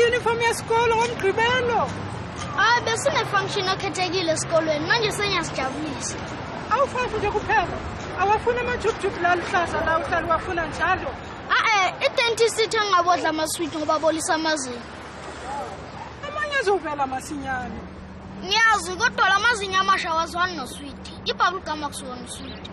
Uniform yesikolo ngomgqibelo. Besine function okhethekile esikolweni manje senyasijabulisa. Awufafu nje kuphela. Awafuna amajukujuku la luhlaza la uhlala wafuna njalo. I-dentist ithi angabodla amasweet ngoba bolisa amazinyo. Amanye azovela masinyane. Ngiyazi kodwa la mazinyo amasha awazwani nosweet. Ibhubble gum akusiwona usweet.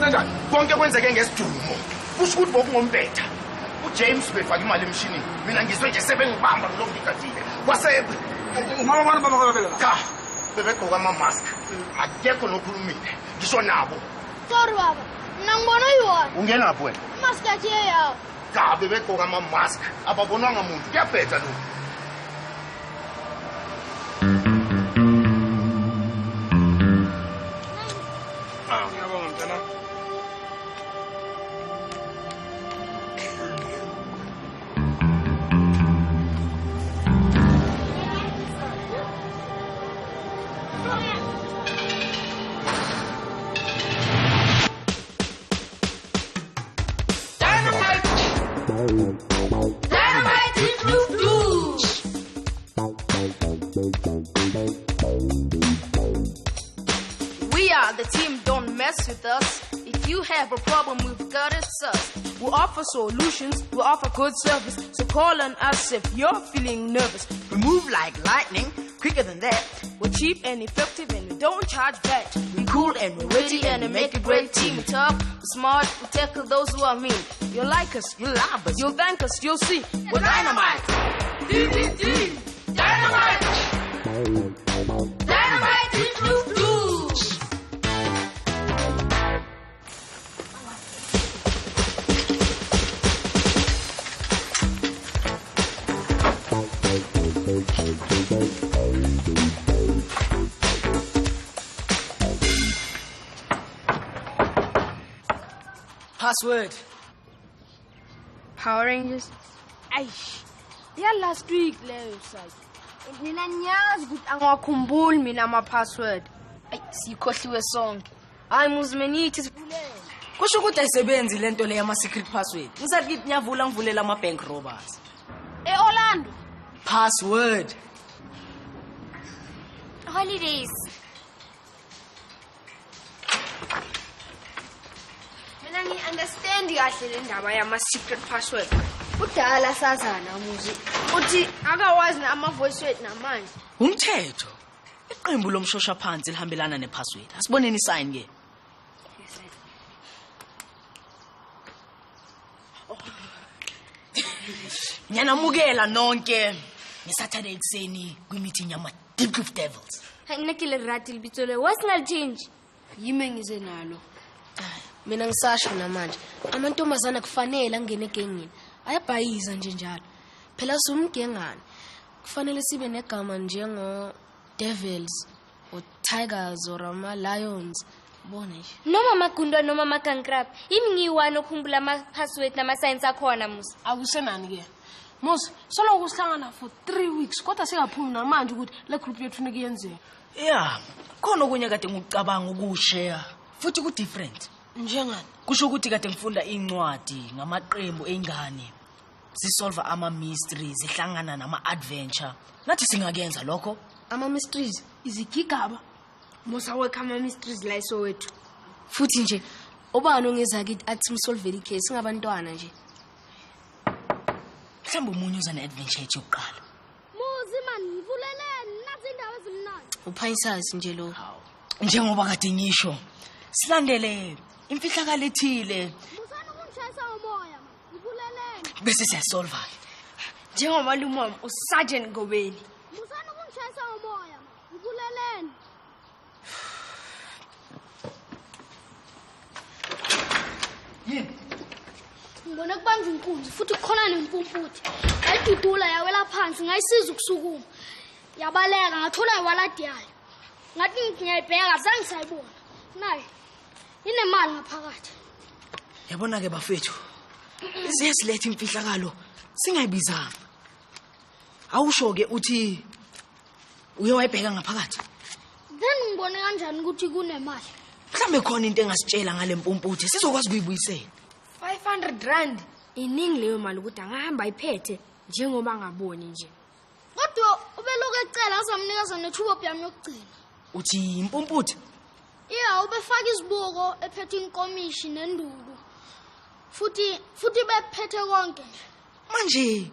Kanjani konke kwenzeke ngesidumo kusho ukuthi bokungombetha uJames befaka imali emshinini mina ngizwe nje sebengibamba lo ngigadile kwase umama bana baba cha bebegqoka ama mask akekho nokhulumile ngisho nabo Sorry baba mina ngibona uyiwona ungenaphi wena mask athi yawo cha bebegqoka ama mask ababonwanga umuntu kuyabhetha lo We are the team, don't mess with us. If you have a problem, we've got it sussed. We offer solutions, we offer good service. So call on us if you're feeling nervous. We move like lightning, quicker than that. We're cheap and effective and we don't charge VAT. We're cool and we're witty and we make a great team. We're tough, we're smart, we tackle those who are mean. You'll like us, You love us. you'll thank us, you'll see. We're dynamite. DDD, Dynamite. dynamite, Password. Power Rangers? Aish, they are last week leyo side. Mina ngiyazi ukuthi angakhumbuli mina ama-password. Sikhohliwe sonke. Hayi muzimenithi sibulele. Kusho ukuthi ayisebenzi lento le yama-secret password. Ngisathi kithi ngiyavula ngivulela ama-bank robbers. Orlando. Password. Holidays. Mina ngi-understand kahle le ndaba yama-secret password. Kudala sazana muzi. Uthi akawazi nama-voice wethu namanje. Umthetho. Iqembu lomshosha phansi lihambelana ne-password. Asiboneni sign ke. Ngiyanamukela nonke ngeSaturday ekseni kwi-meeting yama-Deep Cliff Devils. Mina ke le rati libitso le what's not change? Yime ngize nalo. Mina ngisasho namanje. Amantombazana kufanele angene egengini. Ayabhayiza nje njalo. Phela sumgengane. Kufanele sibe negama njengo Devils or Tigers or ama Lions. Bona nje. Noma magundwa noma magankrab. Yimi ngiyiwani okhumbula ama-password nama-signs akhona musa. Akusenani ke. Mos, solo kuhlangana for 3 weeks kodwa singaphumi namanje ukuthi le group yethu nekuyenzeka. Yeah, khona okunye kade ngikucabanga ukushare futhi ku different. Njengani? Kusho ukuthi kade ngifunda incwadi ngamaqembu eingane. Sisolve ama mysteries, sihlangana nama adventure. Nathi singakenza lokho. Ama mysteries izigigaba. Mosa work ama mysteries la iSoweto. Futhi nje obani ongeza kithi athi msolve le case ngabantwana nje. Mhlawumbe umunye uza ne-adventure ethu yokuqala. Muzi man, ngivuleleni nazi indawo ezimnandi. Uphayisazi nje lo. Njengoba kade ngisho, silandele imfihlakalo ethile Musana ukungishayisa umoya man. Ngivuleleni. bese siyasolva. Njengomalume wami uSergeant Ngobeni. Musana ukungishayisa umoya man. Ngivuleleni. Ngibona kubanje inkunzi futhi kukhona nempumputhi. Ayidudula yawela phansi ngayisiza ukusukuma. Yabaleka ngathola iwaladi yayo. Ngathi ngiyayibheka zange sayibona. Nayi. Inemali ngaphakathi. Yabona ke bafethu. Siyaziletha imfihlakalo singayibizanga. Awusho ke uthi uye wayibheka ngaphakathi. Then ngibone kanjani ukuthi kunemali? Mhlambe khona into engasitshela ngale mpumputhi sizokwazi ukuyibuyisela. 500 rand iningi leyo mali ukuthi angahamba ayiphethe njengoba ngaboni nje. Kodwa ubeloku ecela azamnikeza nethuba yami yokugcina. Uthi impumputhi Yeah, ubefaka isibuko ephethe inkomishi nenduku. Futhi bephethe konke nje. manje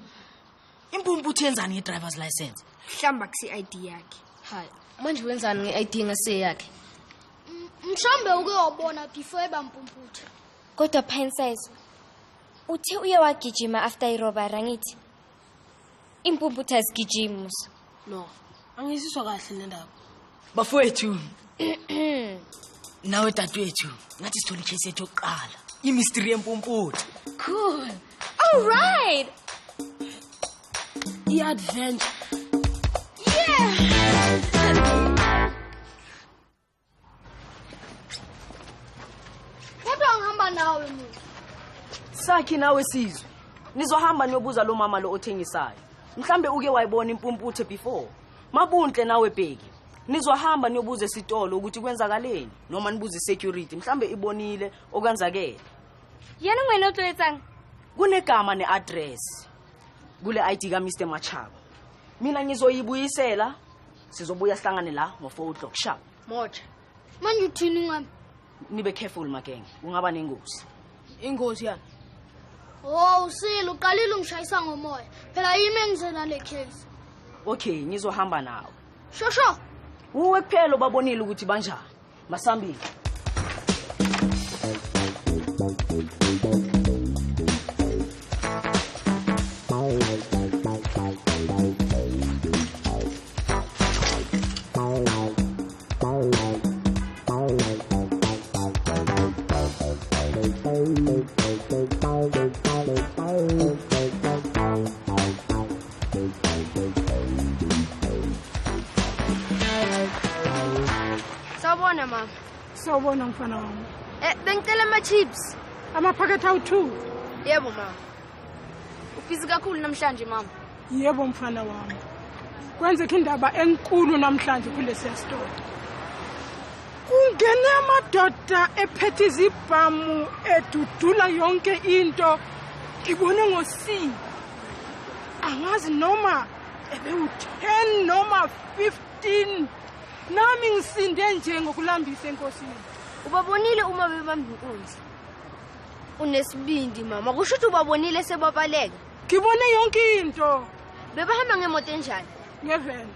impumputhi yenzani nge-driver's license? Mhlamba kusi ID yakhe. Hayi, manje wenzani nge-ID ngase yakhe? Mhlambe ukuyobona before ebampumputhe. Kodwa Princess, uthe uye wagijima after irobbery angithi? Impumputhi azigijimi musa. No, angisizwa kahle le ndaba. Bafowethu nawe dadwethu ngathi sithola ikhesi yethu yokuqala imystery yempumputhi. Cool. All right. I-adventure. Kodwa ngihamba nawe mina. Sakhi nawe sizwe. Nizohamba niyobuza lo mama lo othengisayo. Mhlambe uke wayibona impumputhe before. Mabunhle nawe bheki. Nizohamba niyobuza esitolo ukuthi kwenzakaleni noma nibuze security mhlambe ibonile okwenzakele. Yena ngwena otletsang. Kunegama neaddress kule ID ka Mr Machaba. Mina ngizoyibuyisela sizobuya sihlangane la ngo4 o'clock sharp. Moja. Manje uthini ngami? Nibe careful makenge. Kungaba nengozi. Ingozi yana. Oh, usile uqalile ungishayisa ngomoya. Phela yimi engizena le case. Okay, ngizohamba nawe. Shosho. Uwe kuphela babonile ukuthi banjani. Masambile. Sawubona mama. Sawubona mfana wami. Bengicela ama chips. Amaphakethe awu2. Yebo mama. Ubhizi kakhulu namhlanje mama. Yebo mfana wami. Kwenzeka indaba enkulu namhlanje kulesi store. Kungene amadoda ephethe izibhamu edudula yonke into. Ngibone ngosi. Angazi noma ebewu10 noma 15. Nami ngisinde nje ngokulambisa enkosini. Ubabonile uma bebamba inkunzi. Unesibindi mama. Kusho ukuthi ubabonile sebabaleka. Ngibone yonke into. Bebahamba ngemoto enjani? Ngeven.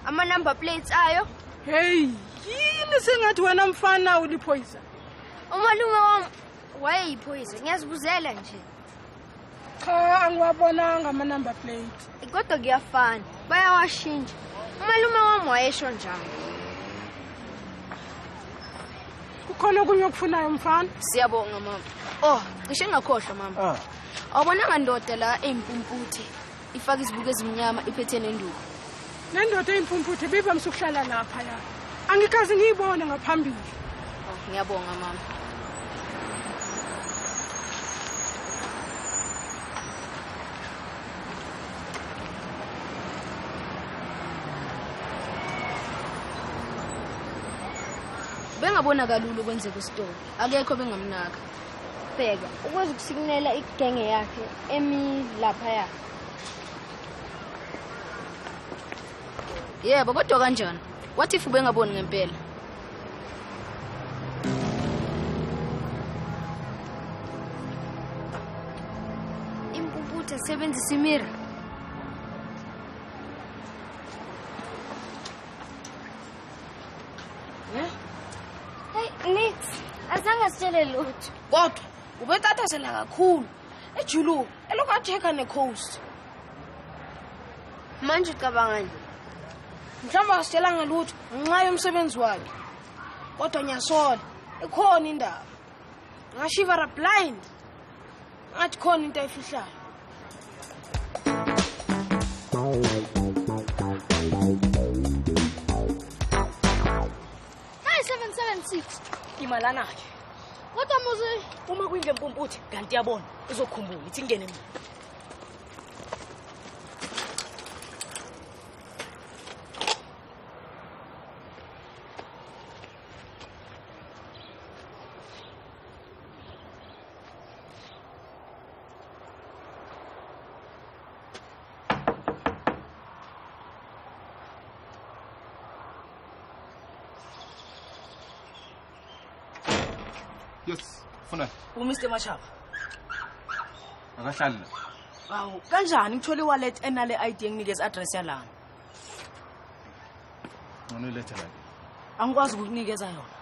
Ama number plates ayo. Hey, yini sengathi wena mfana uliphoyisa? Umalume wami wayeyiphoyisa. Ngiyazibuzela nje. Cha, angiwabonanga ama number plate. Kodwa kuyafana. Bayawashintsha. Umalume wami wayesho njalo. Kukhona okunye okufunayo mfana? Siyabonga mama. Oh, ngisho ngakhohlwa mama. Awubonanga ndoda la empumputhe. Ifaka izibuko ezimnyama iphethe nenduku. Nendoda empumputhe bivamisa ukuhlala lapha ya. Angikazi ngiyibone ngaphambili. Oh, ngiyabonga mama. Bengabona kalulu kwenzeka isitolo. Akekho bengamnaka. Bheka, ukwazi ukusignela igenge yakhe emi lapha ya. Yebo, kodwa kanjani? What if bengaboni ngempela? ukuthi asebenzise imira. Hey, Nix, azange sitshele lutho. Kodwa ubetathazela kakhulu. Ejulu elokatheka necoast. Manje ucabanga nje. Mhlawumbe asitshela ngalutho ngenxa yomsebenzi wakhe. Kodwa ngiyasola ikhona indaba. Ngashivara blind. Ngathi khona into efihlayo. Hey 776. Imalana ke. Kodwa muzi Uma kuyingempumputhe kanti yabona uzokhumbula ithi ngene mina. Yes, funa. uMr Mashaba Akahlali la. awu kanjani ngithola iwallet enale ID enginikeza address yalana Ngone lethe la. angikwazi ukukunikeza yona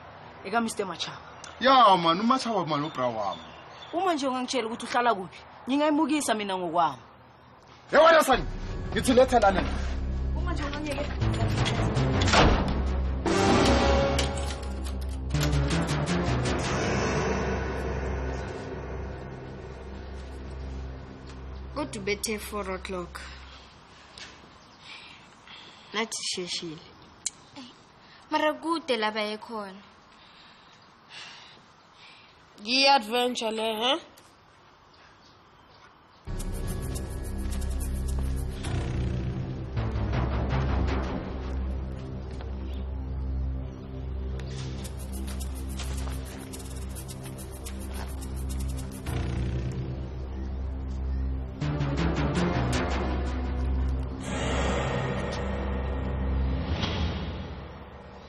eka Mr Mashaba Ya man, uMachaba man ubra wami. uma nje ungangitshela ukuthi uhlala kuphi ngingayimukisa mina ngokwami Hey wena sani. Ngithi lethe la nina. uma nje ungangiyeke Kodwa bethe 4 o'clock. Nathi sheshile. Mara kude la baye khona. Yi-adventure le, he?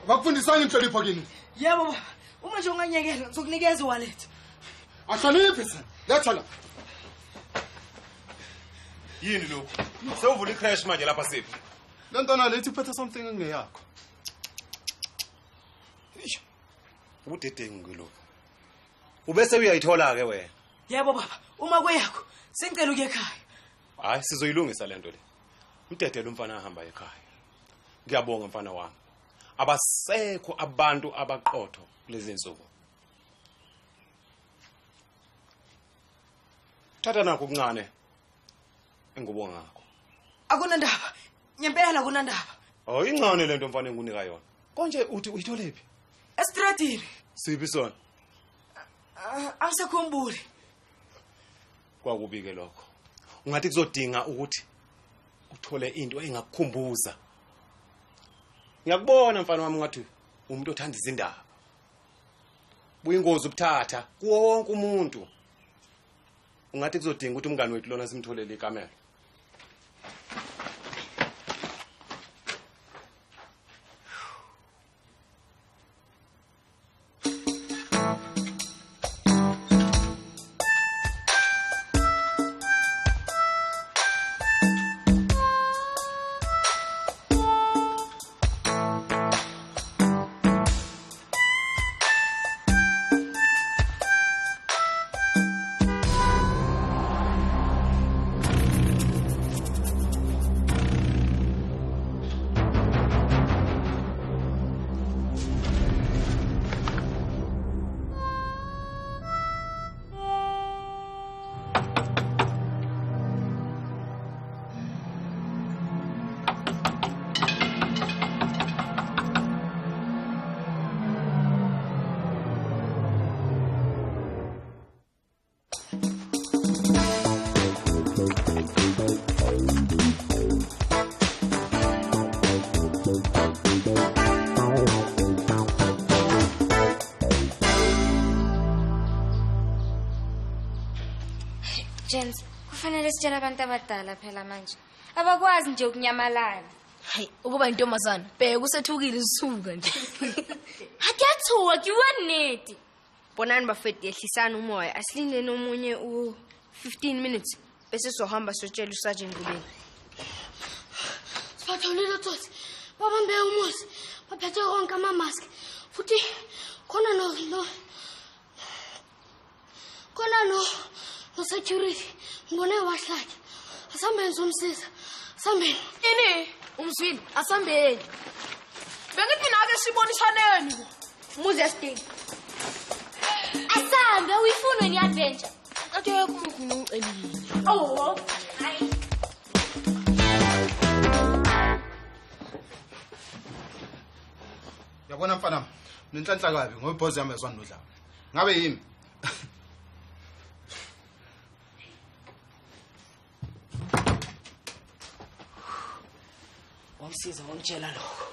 Bakufundisana inhlonipho kini. yebo baba uma nje unganyekela ngizokunikeza iwallet Ahloniphe sana. Letha la. Yini lo? Sewuvula icrash manje lapha siphi? Lentona lethi phethe something engeyakho. Eish. Ubudedengu lo. Ubese uyayithola ke wena. yebo baba uma kweyakho sengicela ukuye ekhaya Hayi sizoyilungisa lento le. Udedela umfana ahamba ekhaya. Ngiyabonga mfana wami. Abasekho abantu abaqotho kulezi insuku. Thatha nakho kuncane. Engubonga ngakho. akunandaba nyempela akunandaba Oh incane lento mfana engunika yona. Konje uthi uyitholephi? estradini Siphi sona? angisekhumbuli Kwakubike lokho. Ungathi kuzodinga ukuthi uthole into engakukhumbuza. Ngiyakubona mfana wami ngathi umuntu othanda izindaba. Buyingozi ukuthatha kuwo wonke umuntu. Ungathi kuzodinga ukuthi umngane wethu lona simtholele ikamela. James, kufanele sitshela abantu abadala phela manje. Abakwazi nje ukunyamalala. Hayi, ukuba intombazana, bheka usethukile isisuka nje. Akuyathuka kiwaneti. Bonani bafethu yehlisana umoya. Asilinde nomunye u 15 minutes. bese sohamba sotshela uSergeant Ngubeni. Sibatholile tsotsi. Babambe umuzi. Baphethe konke amamask. Futhi khona no security. Ngibone wahlathi. Asambeni somsiza. Asambeni. Ini umzwini asambeni. Bengithi nake sibonisaneni. Umuzi yasting. Asambe uyifuna ni adventure. Kade yakho ngicelile. Oh. Yabona mfana, nenhlanhla kabi ngoba ibhozi yami yazwana nodlala. Ngabe yimi? Wamsiza wamtshela lokho.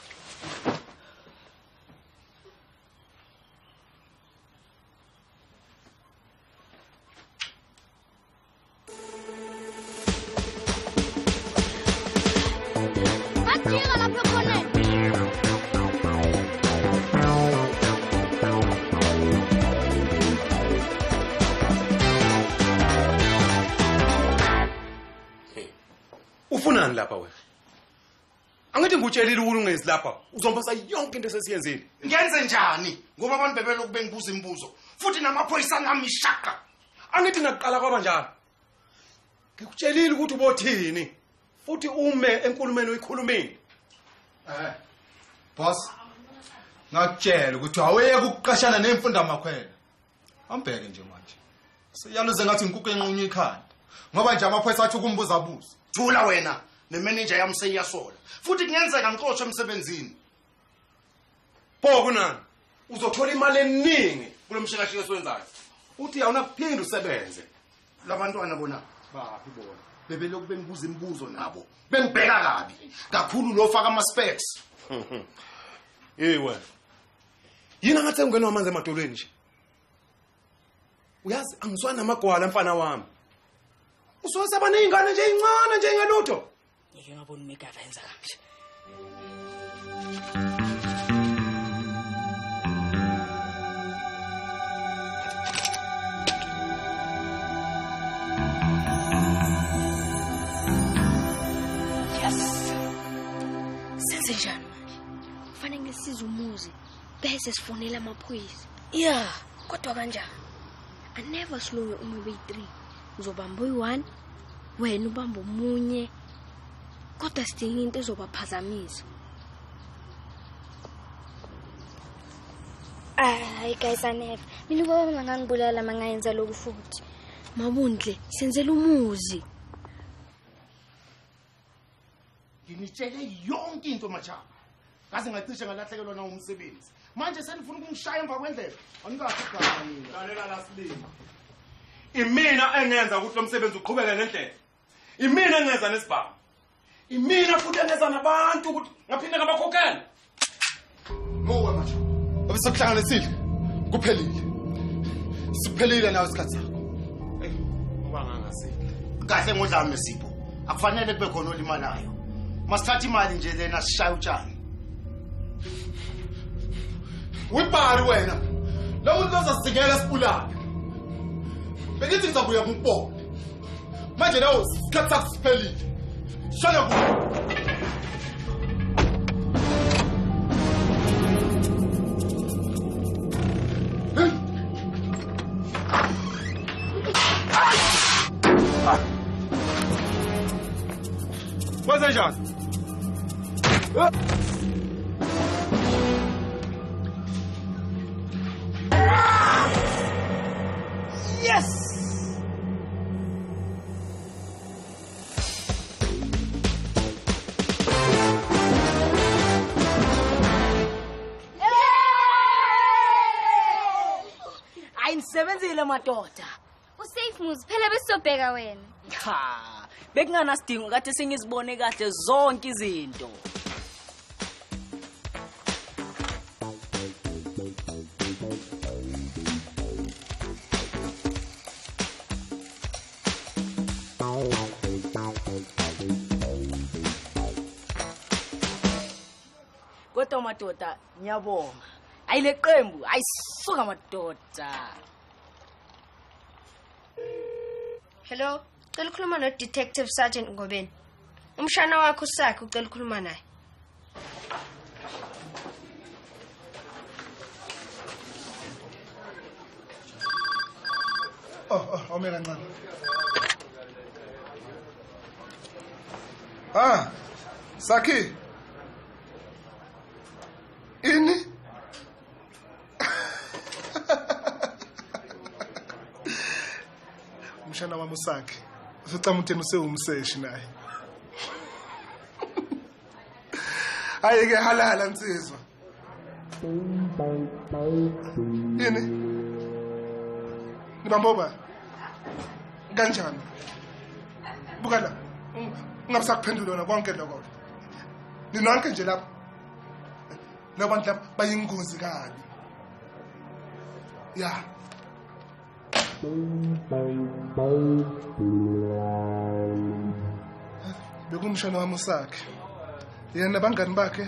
Atira lapha khona. Ufunani lapha wena? Angithi ngikutshelile ukulungisa lapha. Uzombasa yonke into esesiyenzile. Ngenze njani? Ngoba abantu bebelokhu bengibuza imibuzo. Futhi namaphoyisa nami ishaka. Angithi ngaqala kwaba njalo. Ngikutshelile ukuthi ubothini. Futhi ume enkulumeni oyikhulumile. Boss. Ngakutshela ukuthi awuyeke ukuqashana nemfunda makhwela. Ambheke nje manje. Siyaluze ngathi inkukhu enqunye ikhanda. Ngoba nje amaphoyisa athi ukumbuza buza. Thula wena. Ne-manager yami seyiyasola. Futhi kungenzeka ngixoshwe emsebenzini. Pho kunani? Uzothola imali eningi kulomshikashika esiwenzayo. Uthi awuna kuphinda usebenze. Labantwana bona baphi bona. Bebelokhu bengibuza imibuzo nabo. Bengibheka kabi. Kakhulu lo faka ama specs. Hey wena. Yini ngathi ungena amanzi emadolweni nje? Uyazi angizwana namagwala mfana wami. Usosaba nezingane nje incane nje ngelutho. Ngeke ngabona umegava yenza kanje. Senze njani? Kufanele ngisize umuzi. Bese sifonela amaphoyisa. Yeah, kodwa kanjani? I never slow uma beyi-3. Ngizobamba uyi-1, wena ubamba omunye. Kodwa sidinga into ezobaphazamisa. Hayi guys aneve. Mina ubaba mangangibulala mangayenza lokhu futhi. Mabundle, senzela umuzi. Nginitshele yonke into machaba. Kaze ngacishe ngalahlekelwa na umsebenzi. Manje senifuna ukungishaya emva kwendlela. Angikathi igama mina. Lalela lasilima. Imina engenza ukuthi lo msebenzi uqhubeke ngendlela. Imina engenza nesibhamu. Imina futhi engenza nabantu ukuthi ngaphinde ngabakhokhela. Ngowe manje. Abisokuhlanganisile. Kuphelile. Siphelile nawe isikhathi sakho. Ngoba ngangasile. Kahle ngodlame mesipho. Akufanele kube khona olimalayo. Masithatha imali nje lena sishaya utshani. Wibhari wena. Lo muntu ozasingela sipulana. Bengithi ngizabuya ngikubone. Manje nawo isikhathi sakho siphelile. Shona ku. Kwenze njani? Yes! Ayisebenzile madoda. Usafe muzi phela besobheka wena. Cha, bekunganasidingo kade sengizibone kahle zonke izinto. Kodwa madoda ngiyabonga. Ayile qembu ayisuka madoda. Hello? Ucela ukukhuluma no-Detective Sergeant Ngobeni. Umshana wakho usakhe ucela ukukhuluma naye. Awume kancane. Sakhi. Ini? Umshana wami usakhe. Usicama utheni usewumseshi naye. Ayike halala nsizwa. Ini? Ngibamboba. Kanjani? Buka la. Ungabusakuphendula wona konke lokho. Ninonke nje lapha. Labantu lapha bayingozi kabi. Ya. Bekumshana wami usakhe. Yena nabangani bakhe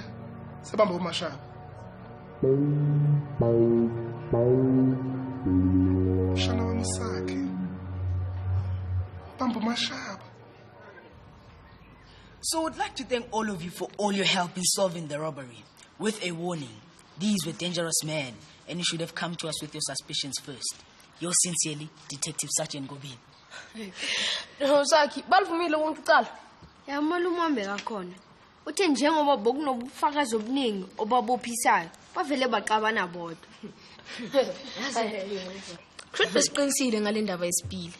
sebamba umashaba. Mshana wami usakhe. Bamba umashaba. So I'd like to thank all of you for all your help in solving the robbery. With a warning, these were dangerous men, and you should have come to us with your suspicions first. Yours sincerely, Detective Sergeant Ngobeni. Sakhi, balivumile wonke uqala. Ya malume wami kakhona. Uthe njengoba bokunobufakazi obuningi obabophisayo, bavele baqabana bodwa. Truth besiqinisile ngale ndaba yesibili.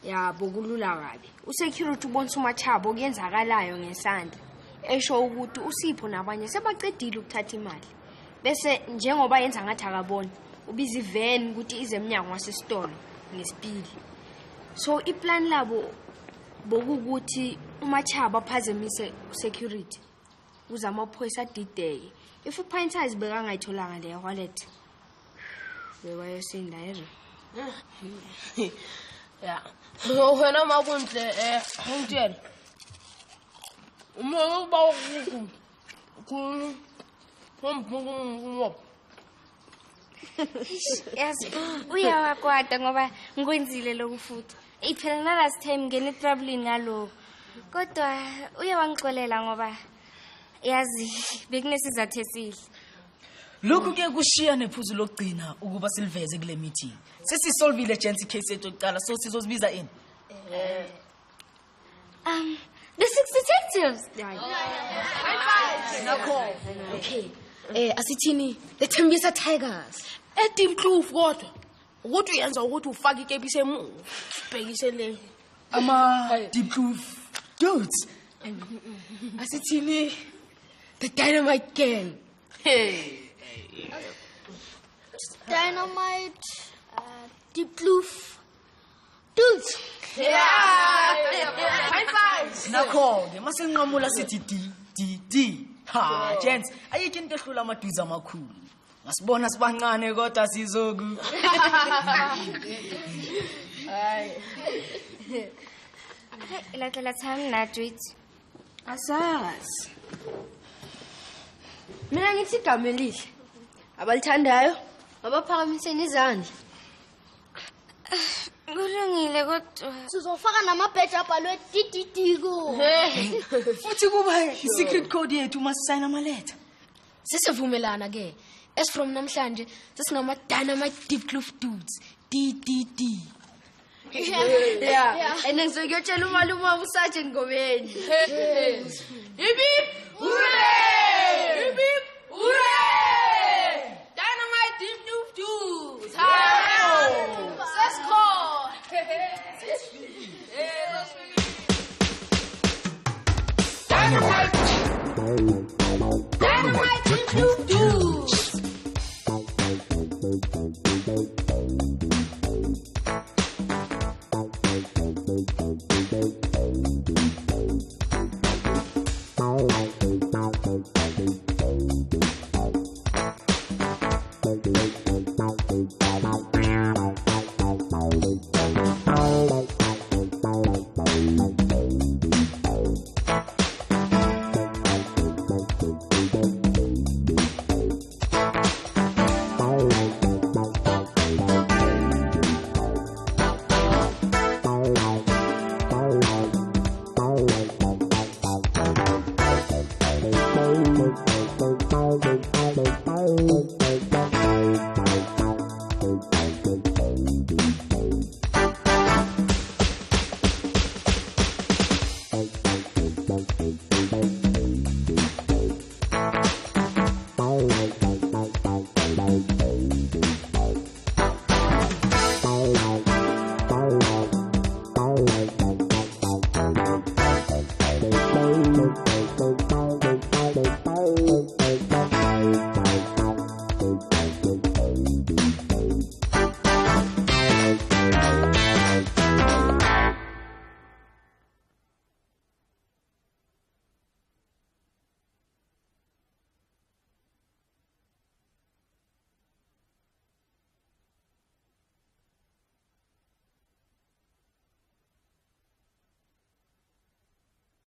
Ya bokulula kabi. Usecurity ubonisa uMachaba okuyenzakalayo ngesandla. Esho ukuthi uSipho nabanye sebaqedile ukuthatha imali. Bese njengoba yenza ngathi akaboni, ubiza ivan ukuthi ize eminyango wasesitolo ngesipili. So iplan labo bokuthi uMachaba aphazemise security. Uza amaphoyisa D-Day. If uPinters bekangayitholanga le wallet. Bewayosinda yezwe. Ya. Wena mabuntle ngitshela. Uma ba Yazi uyawakwata ngoba ngikwenzile lokufuthi. Iphela na last time ngene trouble ngalo. Kodwa uyawangixolela ngoba yazi bekunesizathu esihle. Lokhu ke kushiya nephuzu lokugcina ukuba siliveze kule meeting. Sesisolvile agency case yethu yokuqala so sizozibiza ini. The six detectives. Okay. Asithini lethembisa Tigers. Edim Kloof kodwa. Ukuthi uyenza ukuthi ufake ikepisi emuva. Bhekise le. Ama Deep Kloof dudes. Asithini the Dynamite Gang. Hey. Dynamite, Deep Kloof, dudes. High fives. Nakho ke masenqamula sithi D. Ha, gents, ayikho into ehlula amadudes amakhulu. Ngasibona sibancane kodwa sizoku. Hayi. Latela thami nadwit. Asazi. Mina ngithi igama elihle. Abalithandayo abaphakamiseni izandla. Kulungile kodwa Sizofaka namabheji abhalwe DDD ko. Futhi kuba i-secret code yethu masayina amaletha. Sesivumelana ke. As from namhlanje sesingama Dynamite Deep Kloof dudes. DDD. Yeah. And ngizokutshela umalume wami uSergeant Ngobeni. Hip hip hooray! Hip hip hooray! Dynamite Deep Kloof dudes. Let's go. Dynamite Deep Kloof dudes. Bye.